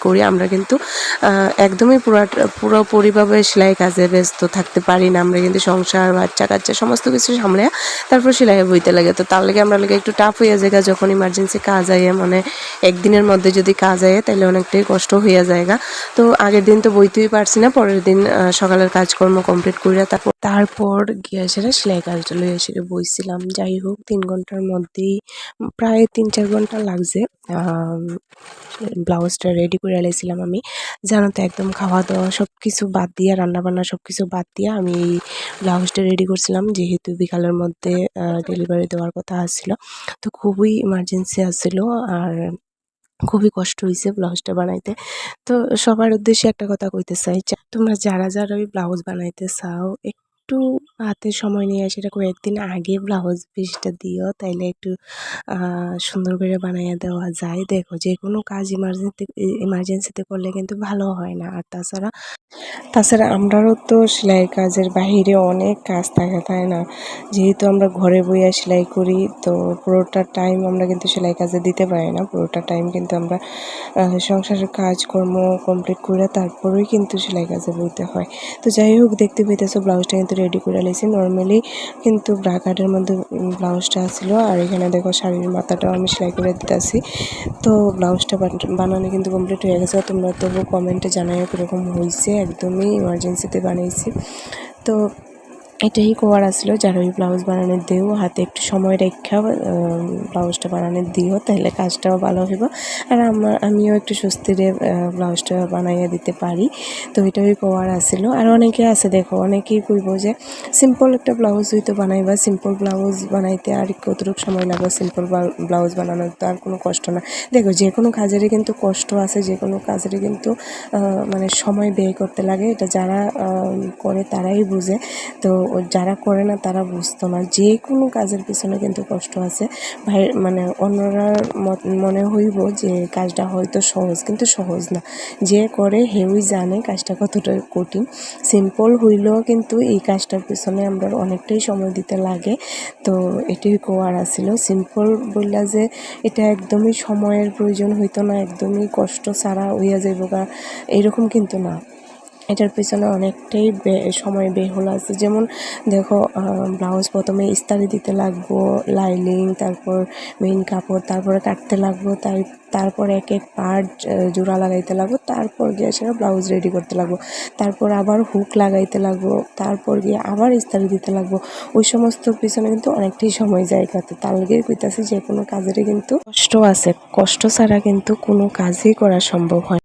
করি আমরা কিন্তু একদমই পুরোপুরিভাবে সেলাই কাজে ব্যস্ত থাকতে পারি না। আমরা কিন্তু সংসার বাচ্চা কাচ্চা সমস্ত কিছু সামলে তারপর সেলাই বইতে লাগে, তো তার লাগে আমরা লাগে একটু টাফ হইয়া যায় যখন ইমার্জেন্সি কাজ আয়, মানে একদিনের মধ্যে যদি কাজ আয় তাহলে অনেকটাই কষ্ট হইয়া যায়। তো আগের দিন তো বইতেই পারছি না, পরের দিন সকালের কাজকর্ম কমপ্লিট করিয়া তারপর গিয়া সেটা সেলাই কাজটা লইয়া সেটা বইছিলাম। যাই হোক 3 ঘন্টার মধ্যেই প্রায় 3-4 ঘন্টা লাগছে ব্লাউজটা রেডি করে আলাইছিলাম আমি। জানো তো একদম খাওয়া দাওয়া সব কিছু বাদ দিয়া, রান্নাবান্না সব কিছু বাদ দিয়া আমি এই ব্লাউজটা রেডি করছিলাম, যেহেতু বিকালের মধ্যে ডেলিভারি দেওয়ার কথা আসছিল। তো খুবই ইমার্জেন্সি আসছিল আর খুবই কষ্ট হইছে ব্লাউজটা বানাইতে। তো সবার উদ্দেশ্যে একটা কথা কইতে চাই, তোমরা যারা ওই ব্লাউজ বানাইতে চাও একটু হাতে সময় নিয়ে সেটা কয়েকদিন আগে ব্লাউজ পিসটা দিও, তাইলে একটু সুন্দর করে বানাইয়া দেওয়া যায়। দেখো যেকোনো কাজ ইমার্জেন্সিতে করলে কিন্তু ভালো হয় না। আর তাছাড়া আমরাও তো সেলাই কাজের বাহিরে অনেক কাজ থাকে, তাই না? যেহেতু আমরা ঘরে বইয়া সেলাই করি, তো পুরোটা টাইম আমরা কিন্তু সেলাই কাজে দিতে পারি না। পুরোটা টাইম কিন্তু আমরা সংসারের কাজকর্ম কমপ্লিট করে তারপরেই কিন্তু সেলাই কাজে বইতে হয়। তো যাই হোক, দেখতে পেতেছো ব্লাউজটা কিন্তু রেডি করে নিয়েছি। নর্মালি কিন্তু ব্রা কাটের মধ্যে ব্লাউজটা ছিল, আর এখানে দেখো শাড়ির মাথাটাও আমি সেলাই করে দিতেছি। তো ব্লাউজটা বানানো কিন্তু কমপ্লিট হয়ে গেছে। তোমরা তবু কমেন্টে জানাইও কীরকম হয়েছে, একদমই ইমার্জেন্সিতে বানিয়েছি। তো এটাই করার আসলো, যারা ওই ব্লাউজ বানানোর দিও হাতে একটু সময় রেখা ব্লাউজটা বানানোর দিও, তাহলে কাজটাও ভালো হইব আর আমিও একটু স্বস্তিরে ব্লাউজটা বানাইয়া দিতে পারি। তো এটাই করার আসলো। আর অনেকে আছে, দেখো অনেকেই কইব যে সিম্পল একটা ব্লাউজ হইতো বানাইবা, সিম্পল ব্লাউজ বানাইতে আর কতটুকু সময় লাগবে, সিম্পল ব্লাউজ বানানোর তো আর কোনো কষ্ট না। দেখো যে কোনো কাজেরই কিন্তু কষ্ট আছে, যে কোনো কাজেরই কিন্তু মানে সময় ব্যয় করতে লাগে, এটা যারা করে তারাই বুঝে। তো যারা করে না তারা বুঝতো না। যে কোনো কাজের পিছনে কিন্তু কষ্ট আছে ভাই, মানে অন্যরা মনে হইব যে কাজটা হয়তো সহজ, কিন্তু সহজ না। যে করে হেউই জানে কাজটা কতটা কঠিন। সিম্পল হইলেও কিন্তু এই কাজটার পিছনে আমরা অনেকটাই সময় দিতে লাগে। তো এটাই করার আছিল। সিম্পল বললা যে এটা একদমই সময়ের প্রয়োজন হইতো না, একদমই কষ্ট ছাড়া হইয়া যাইব গা, এরকম কিন্তু না। এটার পিছনে অনেকটাই সময় বেহুল আছে। যেমন দেখো ব্লাউজ প্রথমে ইস্তারি দিতে লাগবো, লাইনিং, তারপর মেইন কাপড়, তারপরে কাটতে লাগবো, তারপর এক এক পার্ট জোড়া লাগাইতে লাগবো, তারপর গিয়ে সেটা ব্লাউজ রেডি করতে লাগবো, তারপর আবার হুক লাগাইতে লাগবো, তারপর গিয়ে আবার ইস্তারি দিতে লাগবো। ওই সমস্ত পিছনে কিন্তু অনেকটাই সময় যায় কাটে। তার লাগে কইতাছি যে কোনো কাজেরই কিন্তু কষ্ট আছে, কষ্ট ছাড়া কিন্তু কোনো কাজই করা সম্ভব হয়।